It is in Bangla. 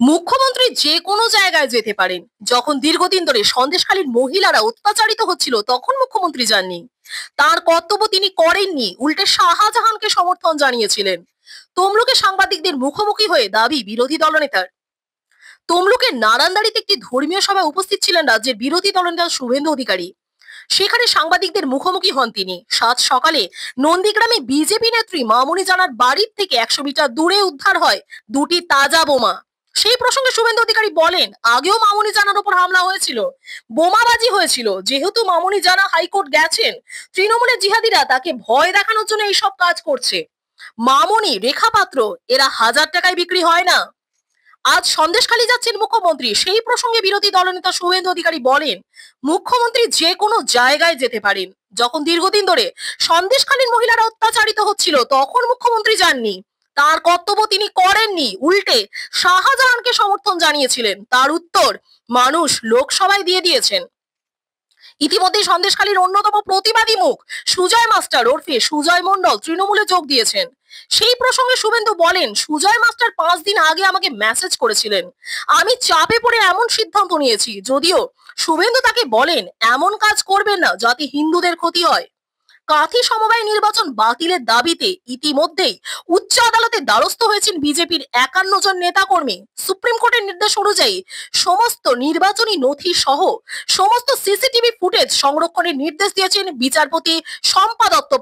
মুখ্যমন্ত্রী যে কোনো জায়গায় যেতে পারেন। যখন দীর্ঘদিন ধরে সন্দেশখালীর মহিলারা অত্যাচারিত হচ্ছিল তখন মুখ্যমন্ত্রী যাননি। তার কর্তব্য তিনি করেননি, উল্টে শাহজাহানকে সমর্থন জানিয়েছিলেন। তমলুকে সাংবাদিকদের মুখোমুখি হয়ে দাবি বিরোধী দলনেতার। তমলুকের নারায়ণদাড়িতে একটি ধর্মীয় সভায় উপস্থিত ছিলেন রাজ্যের বিরোধী দলনেতা শুভেন্দু অধিকারী। সেখানে সাংবাদিকদের মুখোমুখি হন তিনি। সাত সকালে নন্দীগ্রামে বিজেপি নেত্রী মামনি জানার বাড়ির থেকে 100 মিটার দূরে উদ্ধার হয় দুটি তাজা বোমা। সেই প্রসঙ্গে শুভেন্দু অধিকারী বলেন, আগেও মামনি জানার উপর হামলা হয়েছিল, বোমাবাজি হয়েছিল। যেহেতু মামনি জানা হাইকোর্ট গেছেন, তৃণমূলের জিহাদিরা তাকে ভয় দেখানোর জন্য এইসব কাজ করছে। মামনি, রেখা পাত্র, এরা 1000 টাকায় বিক্রি হয় না। আজ সন্দেশখালী যাচ্ছেন মুখ্যমন্ত্রী। সেই প্রসঙ্গে বিরোধী দলনেতা শুভেন্দু অধিকারী বলেন, মুখ্যমন্ত্রী যে কোনো জায়গায় যেতে পারেন। যখন দীর্ঘদিন ধরে সন্দেশখালীর মহিলারা অত্যাচারিত হচ্ছিল তখন মুখ্যমন্ত্রী যাননি। তার কর্তব্য তিনি করেননি, উল্টে শাহজাহানকে সমর্থন জানিয়েছিলেন। তার উত্তর মানুষ লোকসভায় দিয়ে দিয়েছেন। ইতিমধ্যে সন্দেশখালীর অন্যতম প্রতিবাদী মুখ সুজয় মাস্টার ওরফে সুজয় মণ্ডল তৃণমূলে যোগ দিয়েছেন। সেই প্রসঙ্গে শুভেন্দু বলেন, সুজয় মাস্টার 5 দিন আগে আমাকে মেসেজ করেছিলেন। আমি চাপে পড়ে এমন সিদ্ধান্ত নিয়েছি। যদিও শুভেন্দু তাকে বলেন, এমন কাজ করবেন না যাতে হিন্দুদের ক্ষতি হয়। কাঁথি সমবায় নির্বাচন বাতিলের দাবিতে ইতিমধ্যেই উচ্চ আদালতের দ্বারস্থ হয়েছেন বিজেপির 51 জন নেতাকর্মী। সুপ্রিম কোর্টের নির্দেশ অনুযায়ী সমস্ত নির্বাচনী নথি সহ সমস্ত সিসিটিভি ফুটেজ সংরক্ষণের নির্দেশ দিয়েছেন বিচারপতি শম্পা দত্ত।